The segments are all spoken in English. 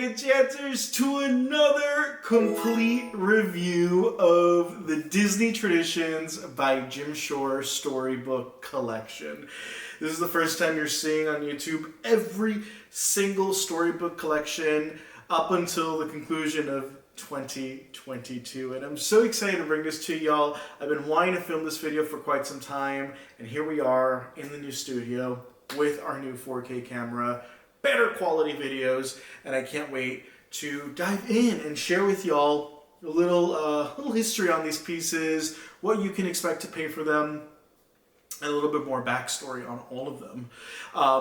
Enchanters, to another complete review of the Disney Traditions by Jim Shore Storybook Collection. This is the first time you're seeing on YouTube every single storybook collection up until the conclusion of 2022, and I'm so excited to bring this to y'all. I've been wanting to film this video for quite some time, and here we are in the new studio with our new 4K camera, better quality videos, and I can't wait to dive in and share with y'all a little history on these pieces, what you can expect to pay for them, and a little bit more backstory on all of them.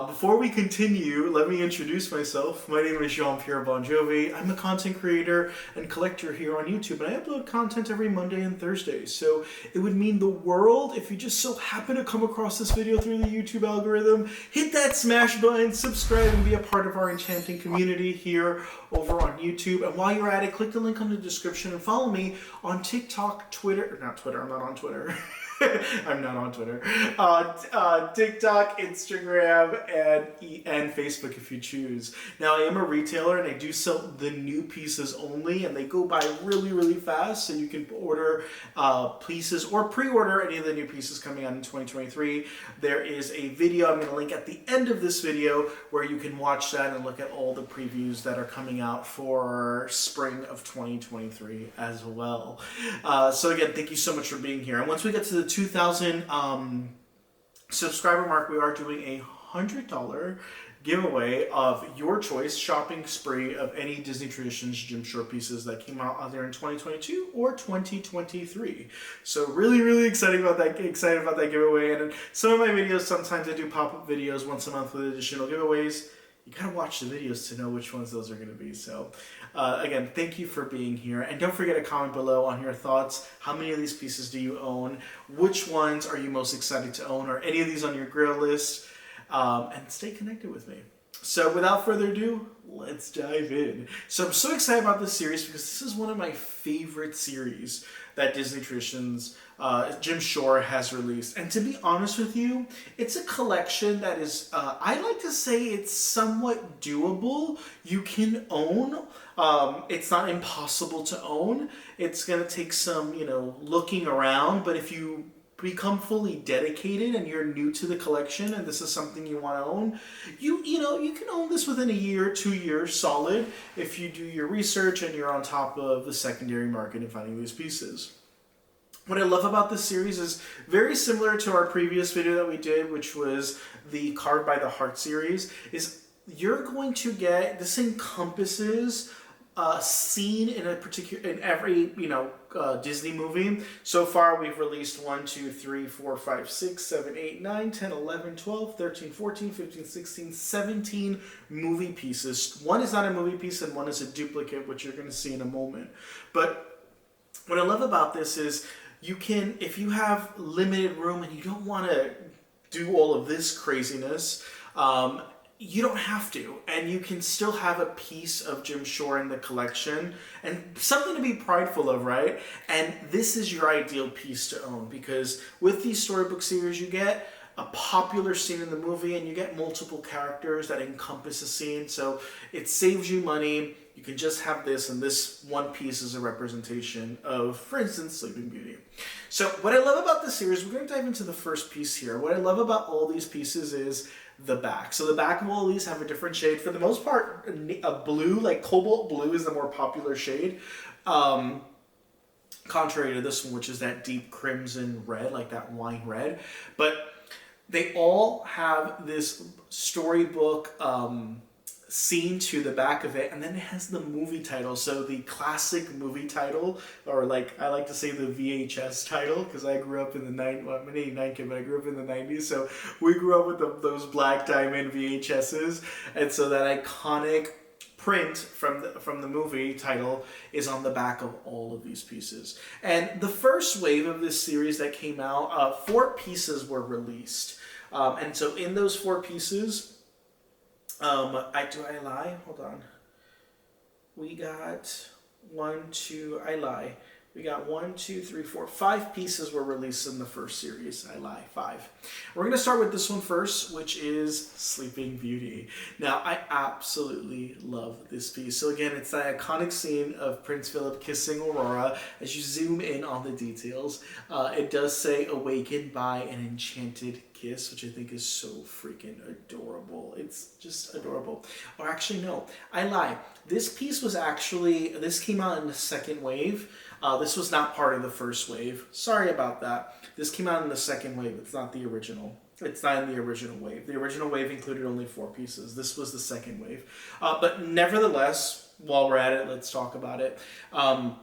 Before we continue, let me introduce myself. My name is Jean-Pierre Bon Jovi. I'm a content creator and collector here on YouTube, and I upload content every Monday and Thursday. So it would mean the world if you just so happen to come across this video through the YouTube algorithm. Hit that smash button, subscribe, and be a part of our enchanting community here over on YouTube. And while you're at it, click the link on the description and follow me on TikTok, Twitter, not Twitter, I'm not on Twitter. I'm not on Twitter. TikTok, Instagram, and Facebook if you choose. Now, I am a retailer and I do sell the new pieces only, and they go by really, really fast. So you can order pieces or pre-order any of the new pieces coming out in 2023. There is a video I'm going to link at the end of this video where you can watch that and look at all the previews that are coming out for spring of 2023 as well. So again, thank you so much for being here. And once we get to the 2,000 subscriber mark, we are doing a $100 giveaway of your choice shopping spree of any Disney Traditions Jim Shore pieces that came out either in 2022 or 2023. So really excited about that giveaway. And in some of my videos, sometimes I do pop-up videos once a month with additional giveaways. You gotta watch the videos to know which ones those are gonna be. So again, thank you for being here. And don't forget to comment below on your thoughts. How many of these pieces do you own? Which ones are you most excited to own? Are any of these on your grill list? And stay connected with me. So without further ado, let's dive in. So I'm so excited about this series because this is one of my favorite series that Disney Traditions, Jim Shore has released. And to be honest with you, it's a collection that is, I like to say it's somewhat doable. You can own. It's not impossible to own. It's going to take some, looking around, but if you become fully dedicated and you're new to the collection and this is something you want to own, you can own this within a year, 2 years solid if you do your research and you're on top of the secondary market and finding these pieces. What I love about this series is very similar to our previous video that we did, which was the Carved by the Heart series, is you're going to get, this encompasses scene in every Disney movie. So far we've released 1, 2, 3, 4, 5, 6, 7, 8, 9, 10, 11, 12, 13, 14, 15, 16, 17 movie pieces. One is not a movie piece and one is a duplicate, which you're going to see in a moment. But what I love about this is you can, if you have limited room and you don't want to do all of this craziness, you don't have to, and you can still have a piece of Jim Shore in the collection and something to be prideful of, right? And this is your ideal piece to own because with these storybook series you get a popular scene in the movie and you get multiple characters that encompass a scene, so it saves you money. You can just have this, and this one piece is a representation of, for instance, Sleeping Beauty. So what I love about this series, we're going to dive into the first piece here. What I love about all these pieces is the back. So the back of all of these have a different shade. For the most part, a blue, like cobalt blue is the more popular shade. Contrary to this one, which is that deep crimson red, like that wine red. But they all have this storybook scene to the back of it, and then it has the movie title. So the classic movie title, or like I like to say the VHS title, because I grew up in the I'm an 89 kid, but I grew up in the 90s, so we grew up with those black diamond VHSs, and so that iconic print from the movie title is on the back of all of these pieces. And the first wave of this series that came out, 4 pieces were released, and so in those 4 pieces, I lie? Hold on. We got 1, 2, I lie. We got 1, 2, 3, 4, 5 pieces were released in the first series. I lie, 5. We're going to start with this one first, which is Sleeping Beauty. Now, I absolutely love this piece. So again, it's that iconic scene of Prince Philip kissing Aurora. As you zoom in on the details, it does say awakened by an enchanted kiss, which I think is so freaking adorable. It's just adorable. Or actually, no, I lie. This piece was actually, this came out in the second wave. This was not part of the first wave. Sorry about that. This came out in the second wave. It's not the original. It's not in the original wave. The original wave included only 4 pieces. This was the second wave. But nevertheless, while we're at it, let's talk about it. And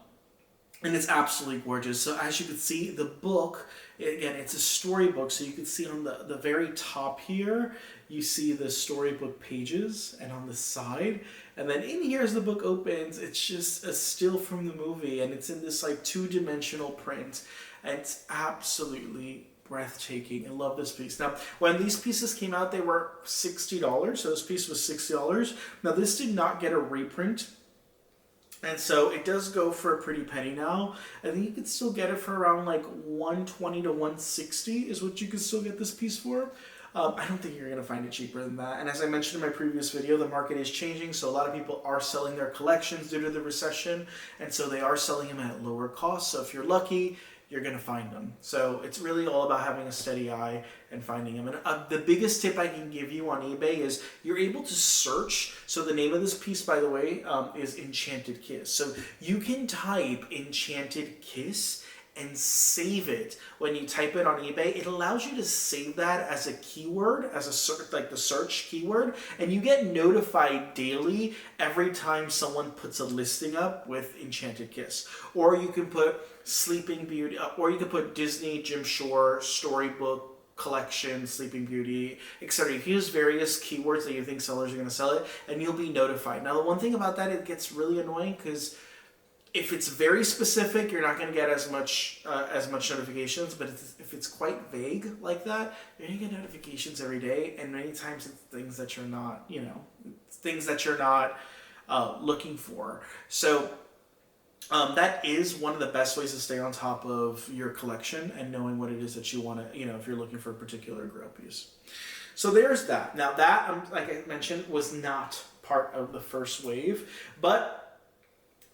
it's absolutely gorgeous. So as you can see, the book, again, it's a storybook. So you can see on the very top here, you see the storybook pages, and on the side, and then in here as the book opens, it's just a still from the movie, and it's in this like 2-dimensional print, and it's absolutely breathtaking. I love this piece. Now, when these pieces came out, they were $60. So this piece was $60. Now, this did not get a reprint. And so it does go for a pretty penny now. I think you could still get it for around like $120 to $160 is what you could still get this piece for. I don't think you're going to find it cheaper than that. And as I mentioned in my previous video, the market is changing. So a lot of people are selling their collections due to the recession. And so they are selling them at lower cost. So if you're lucky, you're going to find them. So it's really all about having a steady eye and finding them. And the biggest tip I can give you on eBay is you're able to search. So the name of this piece, by the way, is Enchanted Kiss. So you can type Enchanted Kiss and save it. When you type it on eBay, it allows you to save that as a keyword, as a search, like the search keyword, and you get notified daily every time someone puts a listing up with Enchanted Kiss. Or you can put Sleeping Beauty, or you can put Disney, Jim Shore, Storybook, Collection, Sleeping Beauty, etc. You can use various keywords that you think sellers are going to sell it, and you'll be notified. Now, the one thing about that, it gets really annoying because if it's very specific, you're not going to get as much notifications. But if it's quite vague like that, you're going to get notifications every day. And many times it's things that you're not, things that you're not looking for. So that is one of the best ways to stay on top of your collection and knowing what it is that you want to, if you're looking for a particular grail piece. So there's that. Now that, like I mentioned, was not part of the first wave, but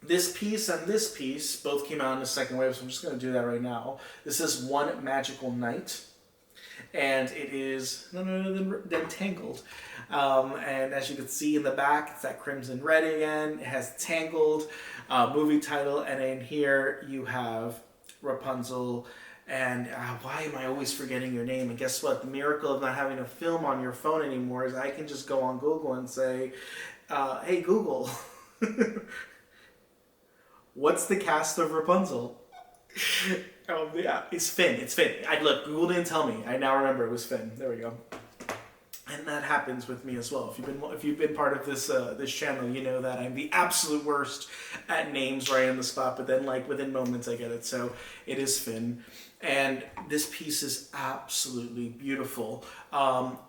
this piece and this piece both came out in the second wave, so I'm just going to do that right now. This is One Magical Night, and it is none other than Tangled. And as you can see in the back, it's that crimson red again. It has Tangled movie title, and in here you have Rapunzel. And why am I always forgetting your name? And guess what? The miracle of not having a film on your phone anymore is I can just go on Google and say, hey, Google, what's the cast of Rapunzel? Yeah, it's Finn. It's Finn. Look, Google didn't tell me. I now remember it was Finn. There we go. And that happens with me as well. If you've been part of this this channel, you know that I'm the absolute worst at names right on the spot. But then, like within moments, I get it. So it is Finn, and this piece is absolutely beautiful.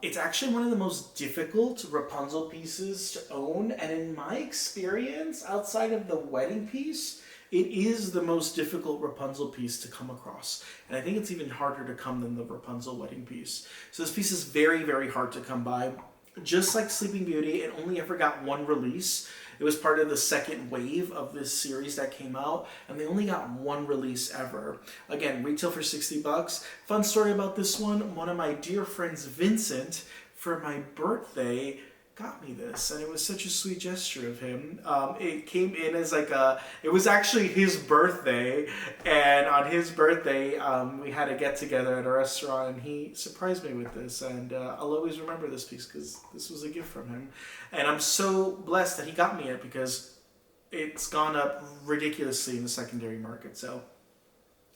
It's actually one of the most difficult Rapunzel pieces to own, and in my experience, outside of the wedding piece, it is the most difficult Rapunzel piece to come across. And I think it's even harder to come than the Rapunzel wedding piece. So this piece is very, very hard to come by. Just like Sleeping Beauty, it only ever got one release. It was part of the second wave of this series that came out, and they only got one release ever. Again, retail for $60. Fun story about this one of my dear friends, Vincent, for my birthday, got me this, and it was such a sweet gesture of him. It came in as it was actually his birthday, and on his birthday, we had a get-together at a restaurant, and he surprised me with this, and I'll always remember this piece because this was a gift from him. And I'm so blessed that he got me it because it's gone up ridiculously in the secondary market. So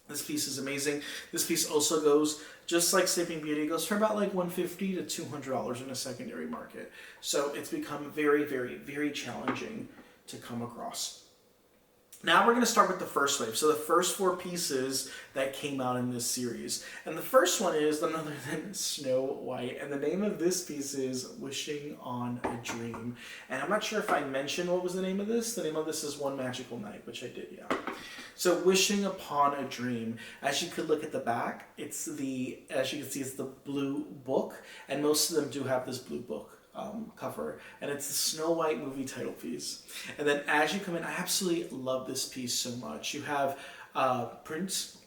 this piece is amazing. This piece also goes, just like Sleeping Beauty, goes for about like $150 to $200 in a secondary market. So it's become very, very, very challenging to come across. Now we're going to start with the first wave. So the first 4 pieces that came out in this series. And the first one is none other than Snow White. And the name of this piece is Wishing on a Dream. And I'm not sure if I mentioned what was the name of this. The name of this is One Magical Night, which I did, yeah. So Wishing Upon a Dream. As you could look at the back, as you can see, it's the blue book. And most of them do have this blue book cover, and it's the Snow White movie title piece. And then as you come in, I absolutely love this piece so much. You have Prince.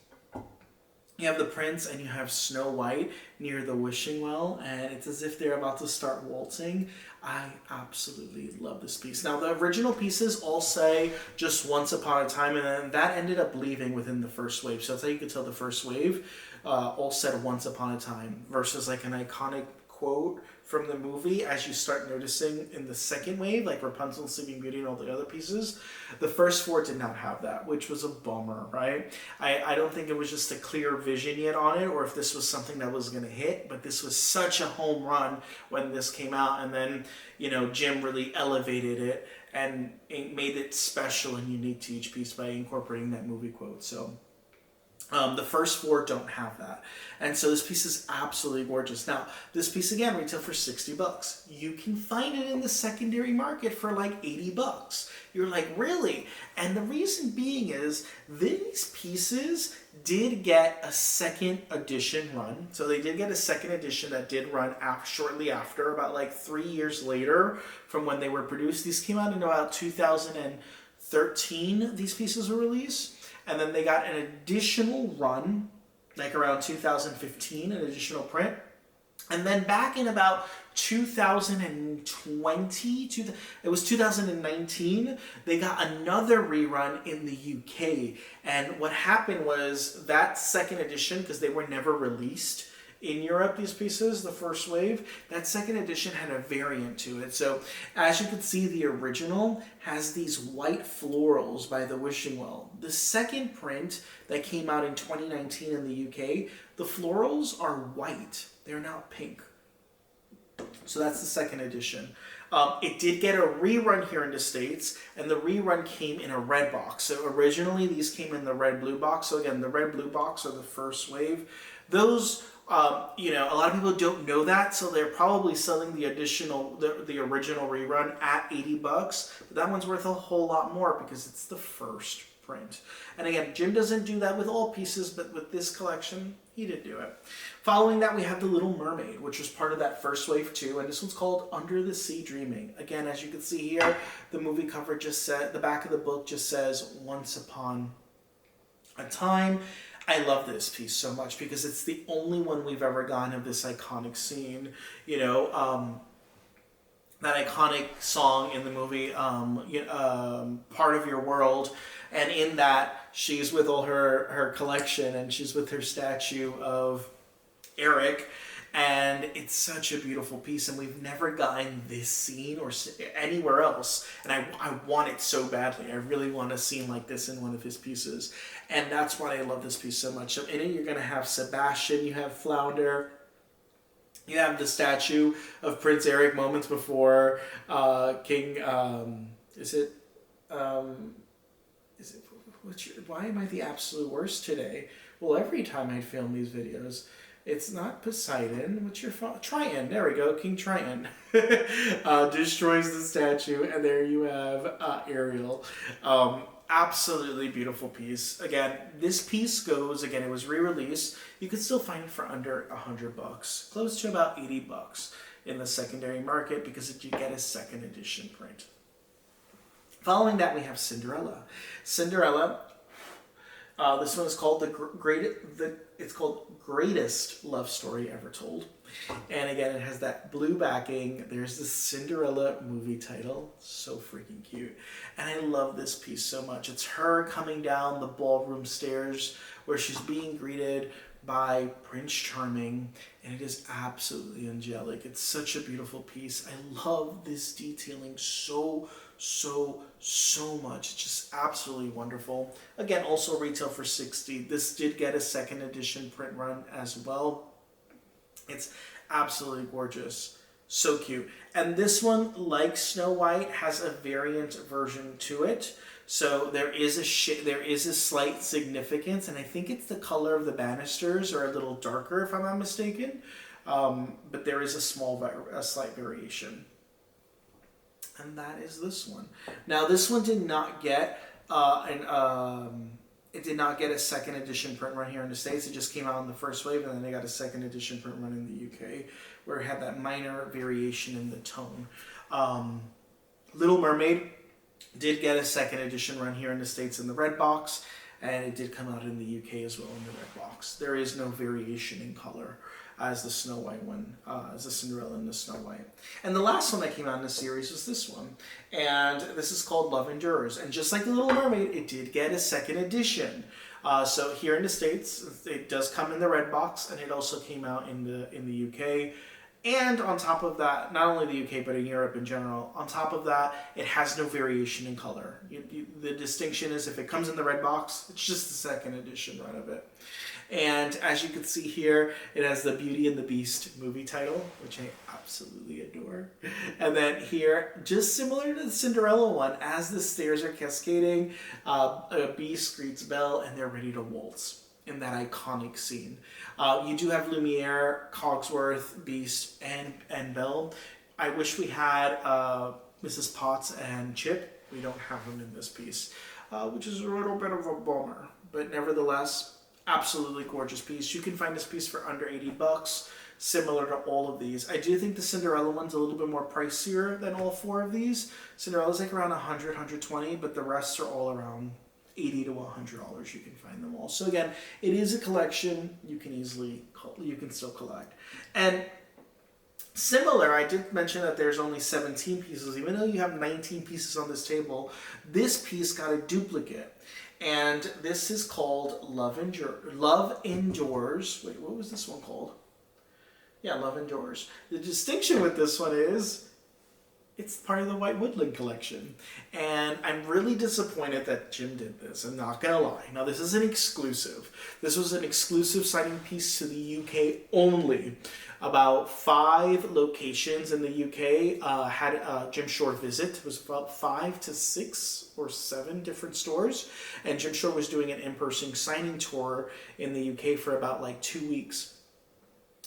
You have the prince and you have Snow White near the wishing well, and it's as if they're about to start waltzing. I absolutely love this piece. Now, the original pieces all say just once upon a time, and then that ended up leaving within the first wave. So that's how you could tell the first wave all said once upon a time versus like an iconic quote from the movie. As you start noticing in the second wave, like Rapunzel, Sleeping Beauty, and all the other pieces, the first 4 did not have that, which was a bummer, right? I don't think it was just a clear vision yet on it, or if this was something that was going to hit, but this was such a home run when this came out, and then, you know, Jim really elevated it and it made it special and unique to each piece by incorporating that movie quote. So the first 4 don't have that. And so this piece is absolutely gorgeous. Now, this piece again retail for $60. You can find it in the secondary market for like $80. You're like, really? And the reason being is these pieces did get a second edition run. So they did get a second edition that did run shortly after, about like 3 years later from when they were produced. These came out in about 2013, these pieces were released. And then they got an additional run, like around 2015, an additional print. And then back in about 2020, it was 2019, they got another rerun in the UK. And what happened was that second edition, because they were never released in Europe, these pieces, the first wave, that second edition had a variant to it. So as you can see, the original has these white florals by the wishing well. The second print that came out in 2019 in the UK, the florals are white. They're now pink. So that's the second edition. It did get a rerun here in the States, and the rerun came in a red box. So originally these came in the red-blue box. So again, the red-blue box are the first wave. Those you know, a lot of people don't know that, so they're probably selling the original rerun at $80, but that one's worth a whole lot more because it's the first print. And again, Jim doesn't do that with all pieces, but with this collection, he did do it. Following that, we have The Little Mermaid, which was part of that first wave too, and this one's called Under the Sea Dreaming. Again, as you can see here, the movie cover just said, the back of the book just says, Once Upon a Time. I love this piece so much because it's the only one we've ever gotten of this iconic scene. You know, that iconic song in the movie, Part of Your World. And in that, she's with all her collection, and she's with her statue of Eric. And it's such a beautiful piece, and we've never gotten this scene or anywhere else. And I want it so badly. I really want a scene like this in one of his pieces. And that's why I love this piece so much. So in it, you're going to have Sebastian, you have Flounder, you have the statue of Prince Eric moments before King, why am I the absolute worst today? Well, every time I film these videos, it's not Poseidon. What's your Triton? There we go. King Triton destroys the statue, and there you have Ariel. Absolutely beautiful piece. Again, this piece goes, again, it was re-released. You could still find it for under $100, close to about $80 in the secondary market because you get a second edition print. Following that, we have Cinderella. Cinderella. This one is called it's called Greatest Love Story Ever Told. And again, it has that blue backing. There's the Cinderella movie title. So freaking cute. And I love this piece so much. It's her coming down the ballroom stairs where she's being greeted by Prince Charming, and it is absolutely angelic. It's such a beautiful piece. I love this detailing so much. It's just absolutely wonderful. Again, also retail for $60. This did get a second edition print run as well. It's absolutely gorgeous. So cute. And this one, like Snow White, has a variant version to it. So there is a slight significance, and I think it's the color of the banisters are a little darker, if I'm not mistaken. But there is a slight variation. And that is this one. Now this one did not get it did not get a second edition print run here in the States. It just came out in the first wave, and then they got a second edition print run in the UK, where it had that minor variation in the tone. Little Mermaid did get a second edition run here in the States in the red box, and it did come out in the UK as well in the red box. There is no variation in color as the Snow White one, as the Cinderella and the Snow White. And the last one that came out in the series was this one. And this is called Love Endures. And just like the Little Mermaid, it did get a second edition. So here in the States, it does come in the red box, and it also came out in the UK. And on top of that, not only the UK, but in Europe in general, on top of that, it has no variation in color. The distinction is if it comes in the red box, it's just the second edition run of it. And as you can see here, it has the Beauty and the Beast movie title, which I absolutely adore. And then here, just similar to the Cinderella one, as the stairs are cascading, Beast greets Belle, and they're ready to waltz in that iconic scene. You do have Lumiere, Cogsworth, Beast, and Belle. I wish we had Mrs. Potts and Chip. We don't have them in this piece, which is a little bit of a bummer. But nevertheless, absolutely gorgeous piece. You can find this piece for under $80, similar to all of these. I do think the Cinderella one's a little bit more pricier than all four of these. Cinderella's like around $100, $120, but the rest are all around $80 to $100. You can find them all. So again, it is a collection you can still collect. And similar, I did mention that there's only 17 pieces. Even though you have 19 pieces on this table, this piece got a duplicate. And this is called Love Endures. Wait, what was this one called? Yeah, Love Endures. The distinction with this one is it's part of the White Woodland collection. And I'm really disappointed that Jim did this. I'm not going to lie. Now, this is an exclusive. This was an exclusive signing piece to the UK only. About 5 locations in the UK had Jim Shore visit. It was about 5 to 6 or 7 different stores. And Jim Shore was doing an in-person signing tour in the UK for about like 2 weeks.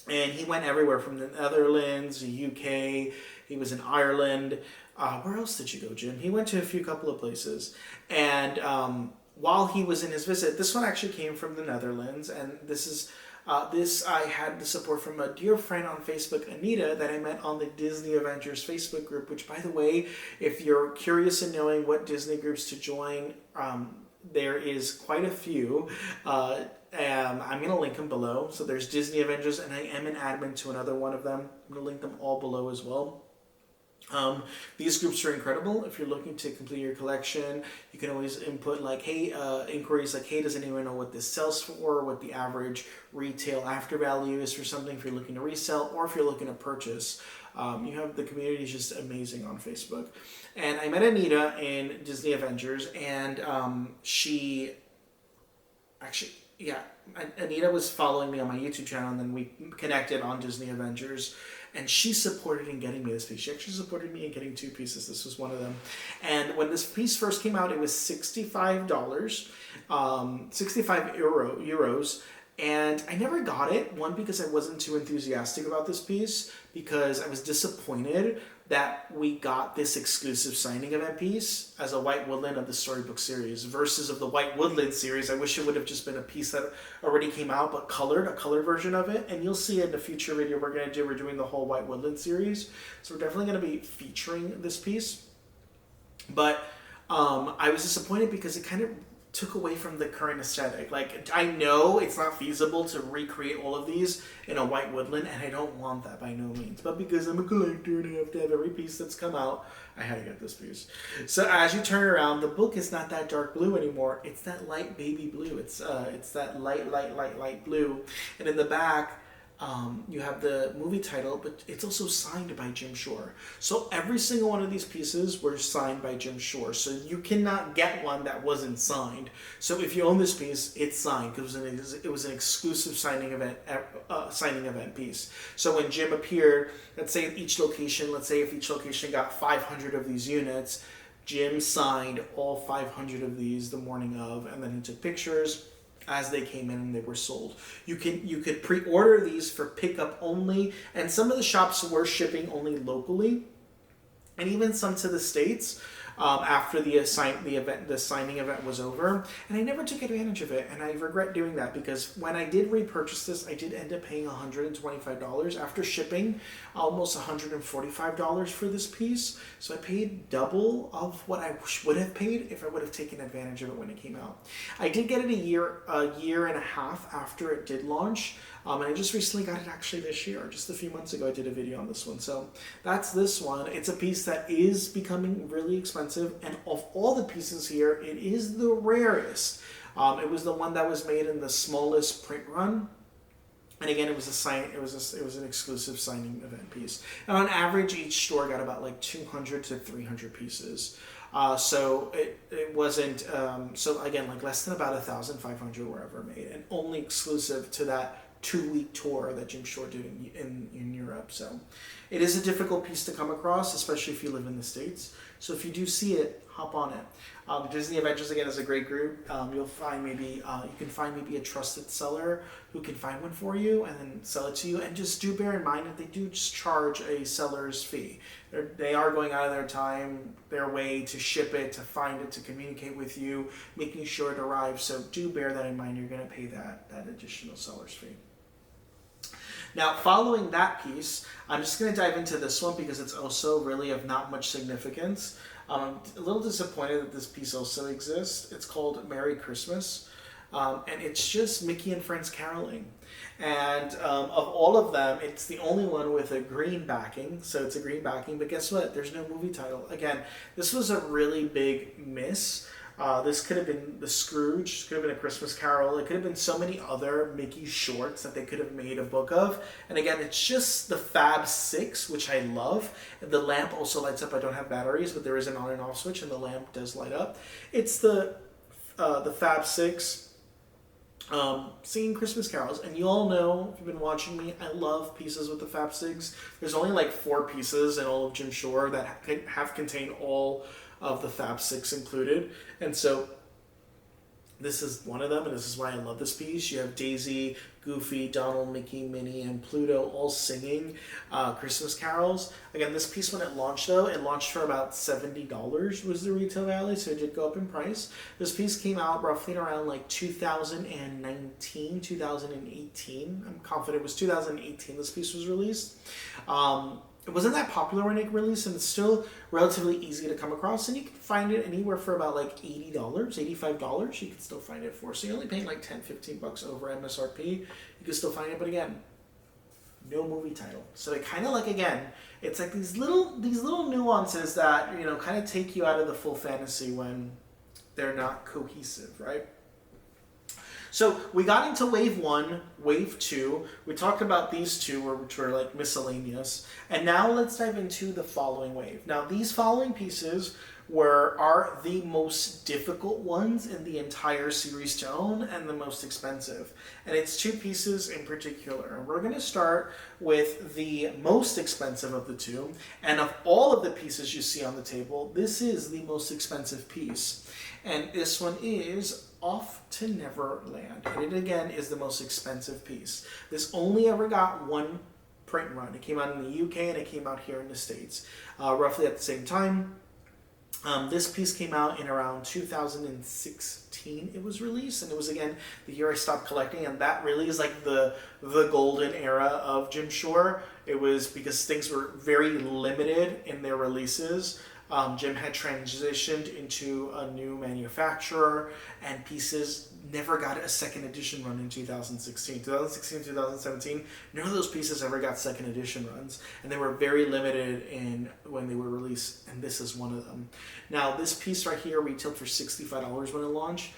And he went everywhere from the Netherlands, the UK, he was in Ireland. Where else did you go, Jim? He went to a couple of places. And while he was in his visit, this one actually came from the Netherlands. And this I had the support from a dear friend on Facebook, Anita, that I met on the Disney Avengers Facebook group, which, by the way, if you're curious in knowing what Disney groups to join, there is quite a few. I'm going to link them below. So there's Disney Avengers, and I am an admin to another one of them. I'm going to link them all below as well. These groups are incredible. If you're looking to complete your collection, you can always input like, hey, inquiries like, hey, does anyone know what this sells for, what the average retail after value is for something if you're looking to resell, or if you're looking to purchase. You have the community is just amazing on Facebook. And I met Anita in Disney Avengers, and she actually, yeah, Anita was following me on my YouTube channel, and then we connected on Disney Avengers. And she supported in getting me this piece. She actually supported me in getting 2 pieces. This was one of them. And when this piece first came out, it was $65, 65 euros. And I never got it. One, because I wasn't too enthusiastic about this piece, because I was disappointed that we got this exclusive signing event piece as a White Woodland of the Storybook series versus of the White Woodland series. I wish it would have just been a piece that already came out, but a colored version of it. And you'll see in the future video we're doing the whole White Woodland series. So we're definitely going to be featuring this piece. But I was disappointed because it kind of took away from the current aesthetic. Like, I know it's not feasible to recreate all of these in a White Woodland, and I don't want that by no means. But because I'm a collector and I have to have every piece that's come out, I had to get this piece. So as you turn around, the book is not that dark blue anymore. It's that light baby blue. It's that light blue. And in the back, you have the movie title, but it's also signed by Jim Shore. So every single one of these pieces were signed by Jim Shore. So you cannot get one that wasn't signed. So if you own this piece, it's signed because it was an exclusive signing event piece. So when Jim appeared, let's say if each location got 500 of these units, Jim signed all 500 of these the morning of, and then he took pictures as they came in and they were sold. You could pre-order these for pickup only, and some of the shops were shipping only locally, and even some to the States. After the signing event was over, and I never took advantage of it, and I regret doing that, because when I did repurchase this, I did end up paying $125 after shipping, almost $145 for this piece. So I paid double of what I would have paid if I would have taken advantage of it when it came out. I did get it a year and a half after it did launch. And I just recently got it actually this year. Just a few months ago, I did a video on this one. So that's this one. It's a piece that is becoming really expensive. And of all the pieces here, it is the rarest. It was the one that was made in the smallest print run. And again, it was an exclusive signing event piece. And on average, each store got about like 200 to 300 pieces. So it wasn't, so again, like less than about 1,500 were ever made, and only exclusive to that 2-week tour that Jim Shore did in Europe. So it is a difficult piece to come across, especially if you live in the States. So if you do see it, hop on it. Disney Adventures, again, is a great group. You'll find you can find maybe a trusted seller who can find one for you and then sell it to you. And just do bear in mind that they do just charge a seller's fee. They are going out of their time, their way to ship it, to find it, to communicate with you, making sure it arrives. So do bear that in mind. You're going to pay that additional seller's fee. Now, following that piece, I'm just going to dive into this one because it's also really of not much significance. I'm a little disappointed that this piece also exists. It's called Merry Christmas, and it's just Mickey and Friends caroling. And of all of them, it's the only one with a green backing, so it's a green backing, but guess what? There's no movie title. Again, this was a really big miss. This could have been the Scrooge, could have been A Christmas Carol. It could have been so many other Mickey shorts that they could have made a book of. And again, it's just the Fab Six, which I love. The lamp also lights up. I don't have batteries, but there is an on and off switch, and the lamp does light up. It's the Fab Six singing Christmas carols. And you all know, if you've been watching me, I love pieces with the Fab Six. There's only like 4 pieces in all of Jim Shore that have contained all of the Fab Six included. And so this is one of them, and this is why I love this piece. You have Daisy, Goofy, Donald, Mickey, Minnie, and Pluto all singing Christmas carols. Again, this piece, when it launched, though, it launched for about $70 was the retail value, so it did go up in price. This piece came out roughly around like 2019, 2018. I'm confident it was 2018 this piece was released. It wasn't that popular when it released, and it's still relatively easy to come across, and you can find it anywhere for about like $80, $85 you can still find it for. So you're only paying like 10, 15 bucks over MSRP. You can still find it, but again, no movie title. So it kind of like, again, it's like these little nuances that, you know, kind of take you out of the full fantasy when they're not cohesive, right? So we got into wave 1, wave 2. We talked about these two, which were like miscellaneous. And now let's dive into the following wave. Now these following pieces are the most difficult ones in the entire series to own and the most expensive. And it's 2 pieces in particular. And we're going to start with the most expensive of the 2. And of all of the pieces you see on the table, this is the most expensive piece. And this one is Off to Neverland. And it again is the most expensive piece. This only ever got one print run. It came out in the UK and it came out here in the States roughly at the same time. This piece came out in around 2016 it was released, and it was again the year I stopped collecting, and that really is like the golden era of Jim Shore. It was because things were very limited in their releases. Jim had transitioned into a new manufacturer, and pieces never got a second edition run in 2016. 2016, 2017, none of those pieces ever got second edition runs, and they were very limited in when they were released, and this is one of them. Now, this piece right here retailed for $65 when it launched.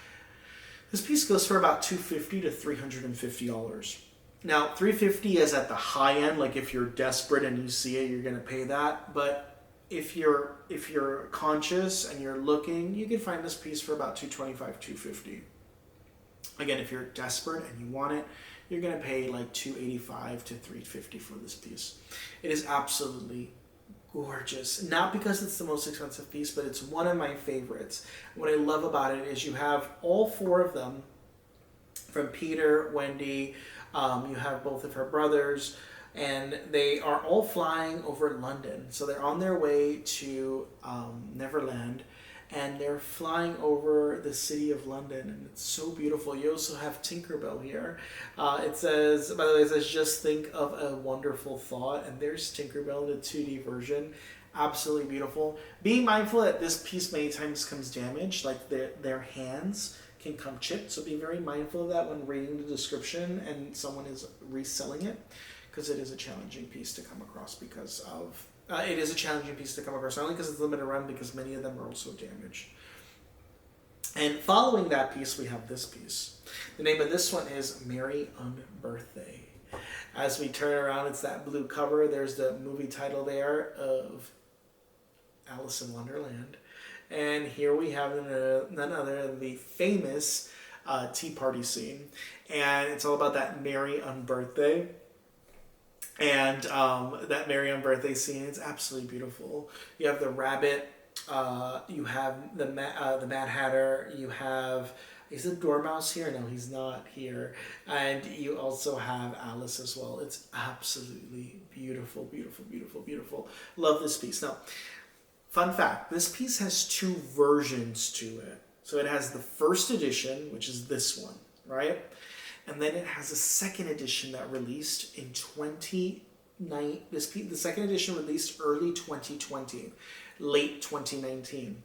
This piece goes for about $250 to $350. Now, $350 is at the high end, like if you're desperate and you see it, you're going to pay that, but if you're conscious and you're looking, you can find this piece for about $225, $250. Again, if you're desperate and you want it, you're gonna pay like $285 to $350 for this piece. It is absolutely gorgeous. Not because it's the most expensive piece, but it's one of my favorites. What I love about it is you have all four of them from Peter, Wendy, you have both of her brothers, and they are all flying over London. So they're on their way to Neverland, and they're flying over the city of London, and it's so beautiful. You also have Tinkerbell here. It says, by the way, it says, just think of a wonderful thought, and there's Tinkerbell in the 2D version. Absolutely beautiful. Being mindful that this piece many times comes damaged, like their hands can come chipped, so be very mindful of that when reading the description and someone is reselling it, because it is a challenging piece to come across because of it is a challenging piece to come across, not only because it's limited run, because many of them are also damaged. And following that piece, we have this piece. The name of this one is Merry Unbirthday. As we turn around, it's that blue cover. There's the movie title there of Alice in Wonderland. And here we have none other than the famous tea party scene. And it's all about that Merry Unbirthday. And that Merry Unbirthday scene, it's absolutely beautiful. You have the rabbit, you have the Mad Hatter, you have, is the Dormouse here? No, he's not here. And you also have Alice as well. It's absolutely beautiful, beautiful, beautiful, beautiful. Love this piece. Now, fun fact, this piece has two versions to it. So it has the first edition, which is this one, right? And then it has a second edition that released in the second edition released early 2020, late 2019.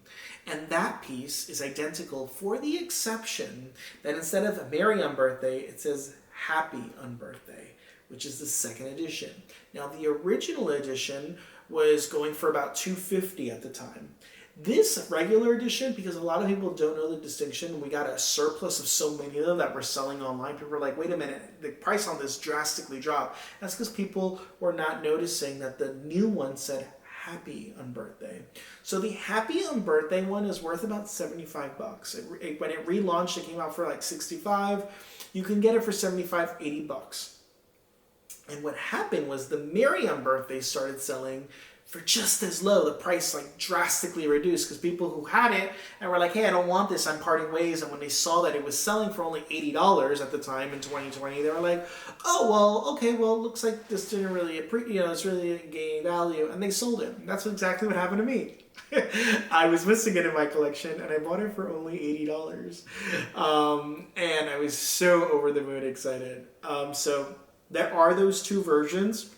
And that piece is identical for the exception that instead of Merry Unbirthday, it says Happy Unbirthday, which is the second edition. Now, the original edition was going for about $250 at the time. This regular edition, because a lot of people don't know the distinction, we got a surplus of so many of them that we're selling online. People are like, wait a minute, the price on this drastically dropped. That's because people were not noticing that the new one said Happy Unbirthday. So the Happy Unbirthday one is worth about $75. When it relaunched, it came out for like $65. You can get it for $75, $80. And what happened was the Merry Unbirthday started selling for just as low. The price like drastically reduced because people who had it and were like, hey, I don't want this, I'm parting ways. And when they saw that it was selling for only $80 at the time in 2020, they were like, oh, well, okay, well, it looks like this didn't really, it's really gaining value. And they sold it. And that's exactly what happened to me. I was missing it in my collection and I bought it for only $80. And I was so over the moon excited. So there are those two versions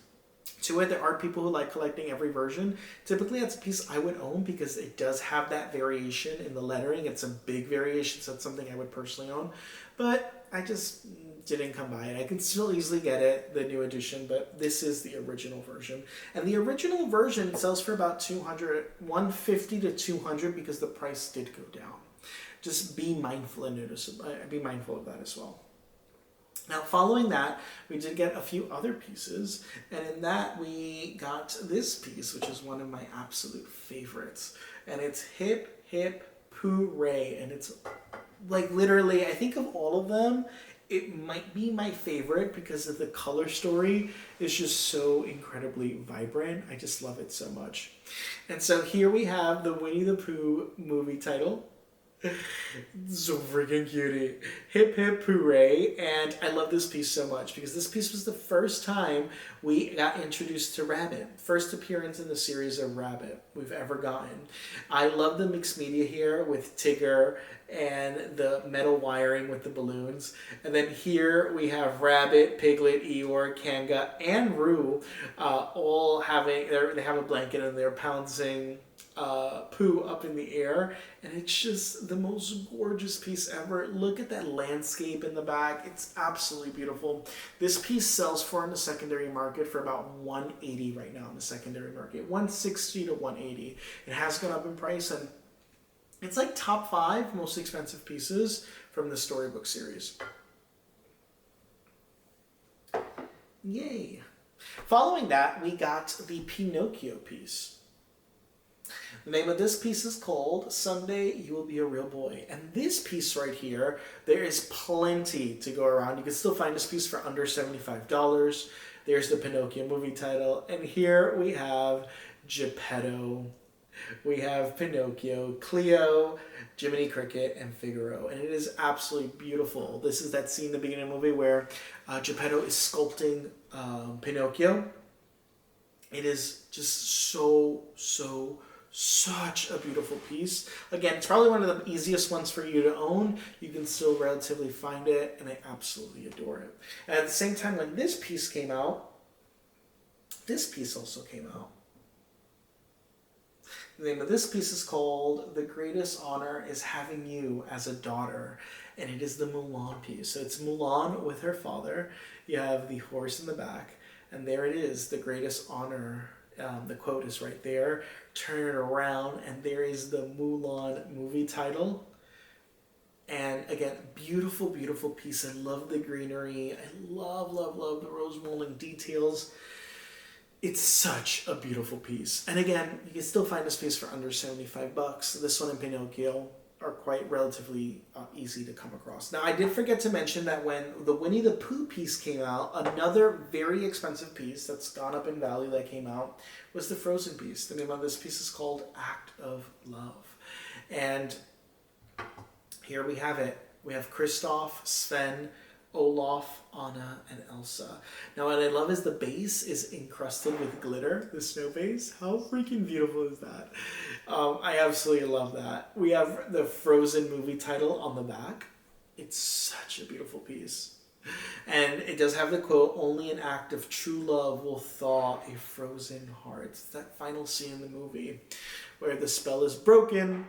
to it. There are people who like collecting every version. Typically, that's a piece I would own because it does have that variation in the lettering. It's a big variation, so that's something I would personally own. But I just didn't come by it. I can still easily get it, the new edition, but this is the original version. And the original version sells for about $150 to $200 because the price did go down. Just be mindful and be mindful of that as well. Now, following that, we did get a few other pieces, and in that we got this piece, which is one of my absolute favorites, and it's Hip Hip Hooray, and it's like literally, I think of all of them, it might be my favorite because of the color story is just so incredibly vibrant. I just love it so much. And so here we have the Winnie the Pooh movie title. So freaking cutie. Hip Hip Hooray. And I love this piece so much because this piece was the first time we got introduced to Rabbit. First appearance in the series of Rabbit we've ever gotten. I love the mixed media here with Tigger and the metal wiring with the balloons. And then here we have Rabbit, Piglet, Eeyore, Kanga, and Roo all having, they have a blanket and they're pouncing Pooh up in the air, and it's just the most gorgeous piece ever. Look at that landscape in the back. It's absolutely beautiful. This piece sells for in the secondary market for about $180 right now in the secondary market, $160 to $180. It has gone up in price, and it's like top 5 most expensive pieces from the storybook series. Yay. Following that, we got the Pinocchio piece. The name of this piece is called Someday You Will Be a Real Boy. And this piece right here, there is plenty to go around. You can still find this piece for under $75. There's the Pinocchio movie title. And here we have Geppetto, we have Pinocchio, Cleo, Jiminy Cricket, and Figaro. And it is absolutely beautiful. This is that scene in the beginning of the movie where Geppetto is sculpting Pinocchio. It is just such a beautiful piece. Again, it's probably one of the easiest ones for you to own. You can still relatively find it, and I absolutely adore it. And at the same time, when this piece came out, this piece also came out. The name of this piece is called The Greatest Honor is Having You as a Daughter, and it is the Mulan piece. So it's Mulan with her father. You have the horse in the back, and there it is, the greatest honor. The quote is right there. Turn it around, and there is the Mulan movie title. And again, beautiful, beautiful piece. I love the greenery. I love the rose molding details. It's such a beautiful piece. And again, you can still find this piece for under $75. This one and Pinocchio are quite relatively easy to come across. Now, I did forget to mention that when the Winnie the Pooh piece came out, another very expensive piece that's gone up in value that came out was the Frozen piece. The name of this piece is called Act of Love. And here we have it. We have Kristoff, Sven, Olaf, Anna, and Elsa. Now, what I love is the base is encrusted with glitter, the snow base. How freaking beautiful is that? I absolutely love that. We have the Frozen movie title on the back. It's such a beautiful piece. And it does have the quote, only an act of true love will thaw a frozen heart. It's that final scene in the movie where the spell is broken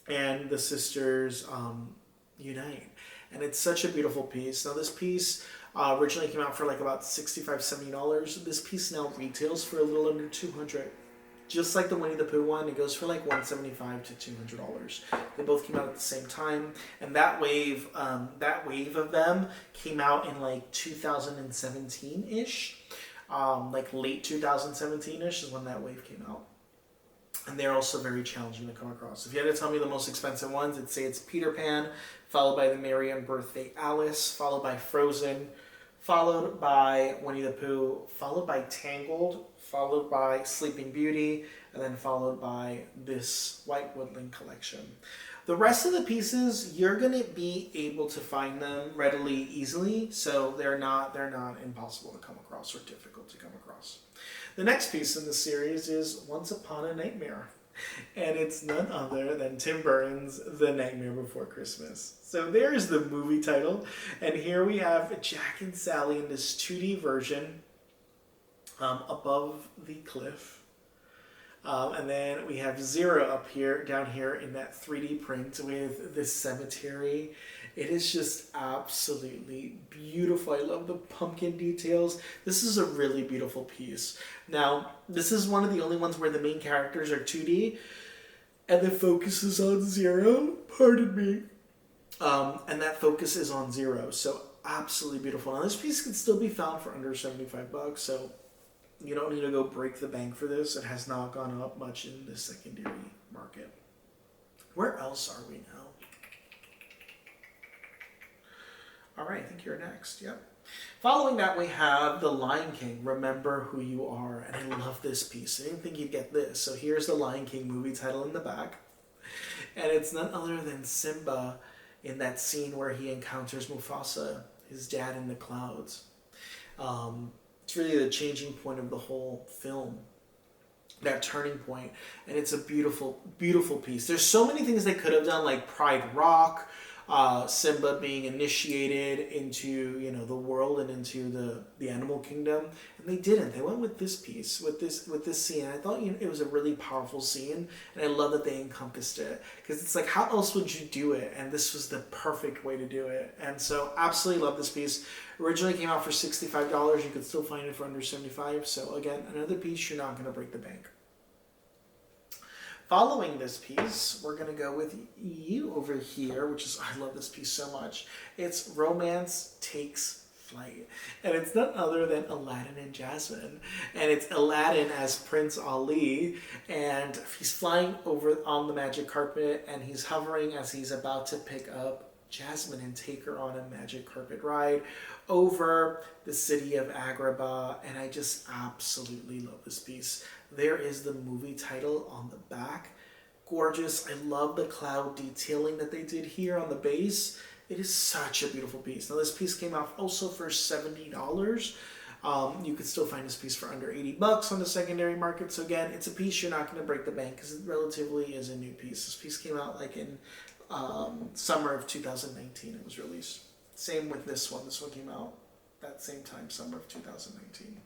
and the sisters unite. And it's such a beautiful piece. Now, this piece originally came out for like about $65, $70. This piece now retails for a little under $200. Just like the Winnie the Pooh one, it goes for like $175 to $200. They both came out at the same time, and that wave of them came out in like 2017-ish, like late 2017-ish is when that wave came out. And they're also very challenging to come across. If you had to tell me the most expensive ones, I'd say it's Peter Pan, followed by the Merry Unbirthday Alice, followed by Frozen, followed by Winnie the Pooh, followed by Tangled, followed by Sleeping Beauty, and then followed by this White Woodland collection. The rest of the pieces, you're going to be able to find them readily, easily, so they're not impossible to come across or difficult to come across. The next piece in the series is Once Upon a Nightmare, and it's none other than Tim Burton's The Nightmare Before Christmas. So there's the movie title, and here we have Jack and Sally in this 2D version above the cliff. And then we have Zero up here, down here in that 3D print with this cemetery. It is just absolutely beautiful. I love the pumpkin details. This is a really beautiful piece. Now, this is one of the only ones where the main characters are 2D and the focus is on Zero. Pardon me. And that focus is on Zero. So absolutely beautiful. Now, this piece can still be found for under $75. So you don't need to go break the bank for this. It has not gone up much in the secondary market. Where else are we now? All right, I think you're next. Yep. Following that, we have The Lion King, Remember Who You Are. And I love this piece. I didn't think you'd get this. So here's the Lion King movie title in the back. And it's none other than Simba in that scene where he encounters Mufasa, his dad in the clouds. It's really the changing point of the whole film, that turning point, and it's a beautiful, beautiful piece. There's so many things they could have done, like Pride Rock, Simba being initiated into the world and into the animal kingdom, and they didn't. They went with this piece, with this scene. I thought it was a really powerful scene, and I love that they encompassed it, because it's like, how else would you do it? And this was the perfect way to do it. And so absolutely love this piece. Originally came out for $65. You could still find it for under $75. So again, another piece you're not going to break the bank. Following this piece, we're going to go with you over here, which is, I love this piece so much. It's Romance Takes Flight. And it's none other than Aladdin and Jasmine. And it's Aladdin as Prince Ali, and he's flying over on the magic carpet, and he's hovering as he's about to pick up Jasmine and take her on a magic carpet ride over the city of Agrabah, and I just absolutely love this piece. There is the movie title on the back. Gorgeous. I love the cloud detailing that they did here on the base. It is such a beautiful piece. Now this piece came out also for $70. You could still find this piece for under $80 on the secondary market. So again, it's a piece you're not going to break the bank because it relatively is a new piece. This piece came out like in summer of 2019 it was released. Same with this one. This one came out that same time, summer of 2019.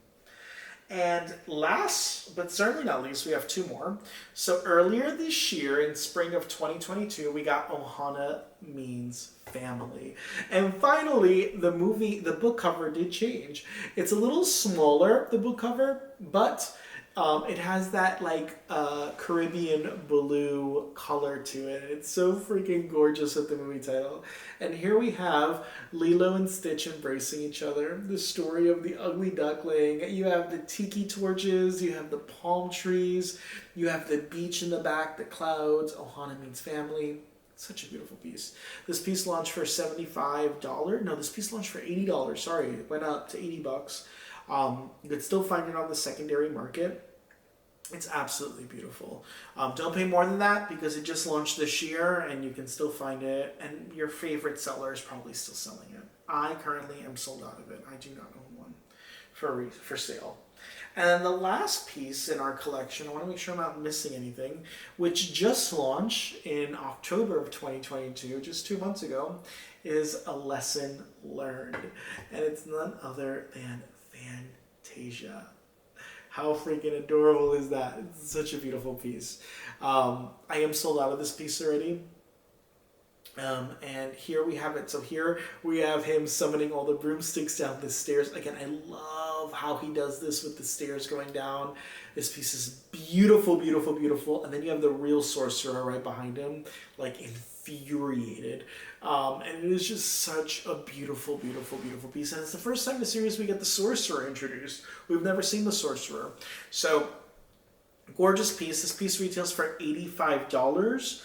And last, but certainly not least, we have two more. So earlier this year, in spring of 2022, we got Ohana Means Family. And finally, the book cover did change. It's a little smaller, the book cover, but it has that like Caribbean blue color to it. It's so freaking gorgeous with the movie title. And here we have Lilo and Stitch embracing each other. The story of the ugly duckling. You have the tiki torches. You have the palm trees. You have the beach in the back, the clouds. Ohana Means Family. Such a beautiful piece. This piece launched for $75. No, this piece launched for $80. Sorry, it went up to $80. You could still find it on the secondary market. It's absolutely beautiful. Don't pay more than that because it just launched this year and you can still find it, and your favorite seller is probably still selling it. I currently am sold out of it. I do not own one for sale. And then the last piece in our collection, I want to make sure I'm not missing anything, which just launched in October of 2022, just 2 months ago, is A Lesson Learned. And it's none other than Fantasia. How freaking adorable is that? It's such a beautiful piece. I am sold out of this piece already. And here we have it. So here we have him summoning all the broomsticks down the stairs. Again, I love how he does this with the stairs going down. This piece is beautiful, beautiful, beautiful. And then you have the real sorcerer right behind him, like infuriated. And it is just such a beautiful, beautiful, beautiful piece. And it's the first time in the series we get the sorcerer introduced. We've never seen the sorcerer. So, gorgeous piece. This piece retails for $85.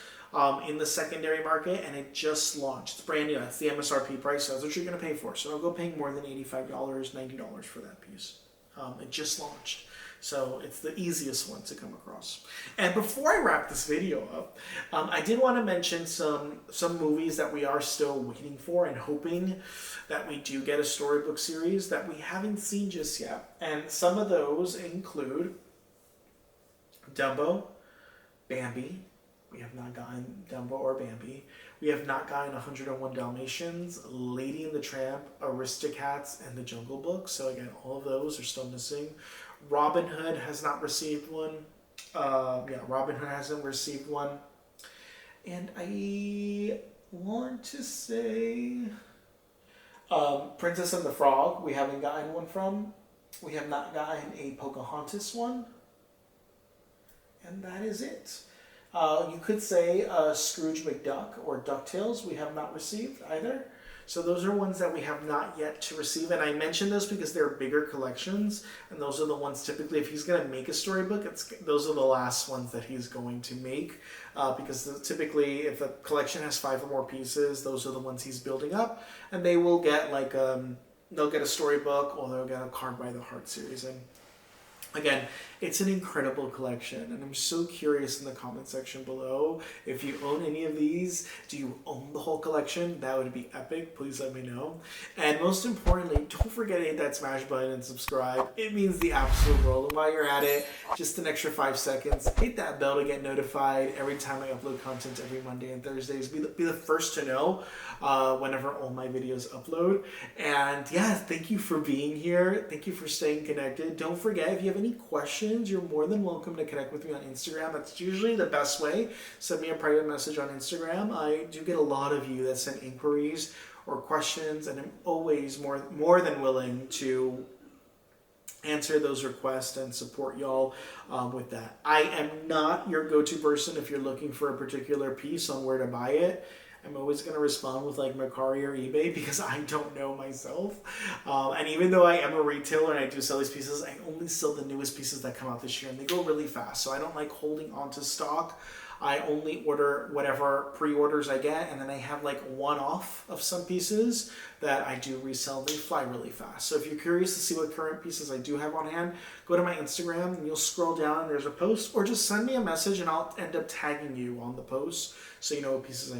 In the secondary market, and it just launched. It's brand new. That's the MSRP price. So that's what you're going to pay for. So don't go paying more than $85, $90 for that piece. It just launched. So it's the easiest one to come across. And before I wrap this video up, I did want to mention some movies that we are still waiting for and hoping that we do get a storybook series that we haven't seen just yet. And some of those include Dumbo, Bambi. We have not gotten Dumbo or Bambi. We have not gotten 101 Dalmatians, Lady and the Tramp, Aristocats, and The Jungle Book. So again, all of those are still missing. Robin Hood has not received one. Robin Hood hasn't received one. And I want to say Princess and the Frog, we haven't gotten one from. We have not gotten a Pocahontas one. And that is it. You could say Scrooge McDuck or DuckTales we have not received either. So those are ones that we have not yet to receive. And I mention this because they're bigger collections. And those are the ones typically, if he's going to make a storybook, those are the last ones that he's going to make. Because typically if a collection has 5 or more pieces, those are the ones he's building up. And they will get like, they'll get a storybook or they'll get a Card by the Heart series. And again, it's an incredible collection, and I'm so curious in the comment section below. If you own any of these, do you own the whole collection? That would be epic. Please let me know. And most importantly, don't forget to hit that smash button and subscribe. It means the absolute world. And while you're at it, just an extra 5 seconds, hit that bell to get notified every time I upload content every Monday and Thursdays. Be the first to know whenever all my videos upload. And yeah, thank you for being here. Thank you for staying connected. Don't forget, if you have any questions, you're more than welcome to connect with me on Instagram. That's usually the best way. Send me a private message on Instagram. I do get a lot of you that send inquiries or questions, and I'm always more than willing to answer those requests and support y'all with that. I am not your go-to person if you're looking for a particular piece on where to buy it. I'm always going to respond with like Mercari or eBay because I don't know myself. And even though I am a retailer and I do sell these pieces, I only sell the newest pieces that come out this year and they go really fast. So I don't like holding on to stock. I only order whatever pre-orders I get, and then I have like one off of some pieces that I do resell. They fly really fast. So if you're curious to see what current pieces I do have on hand, go to my Instagram and you'll scroll down and there's a post, or just send me a message and I'll end up tagging you on the post so you know what pieces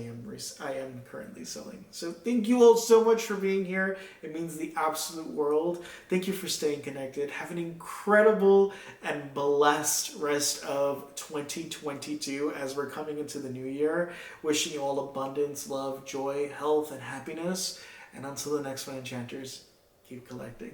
I am currently selling. So thank you all so much for being here. It means the absolute world. Thank you for staying connected. Have an incredible and blessed rest of 2022 as we're coming into the new year. Wishing you all abundance, love, joy, health, and happiness. And until the next one, enchanters, keep collecting.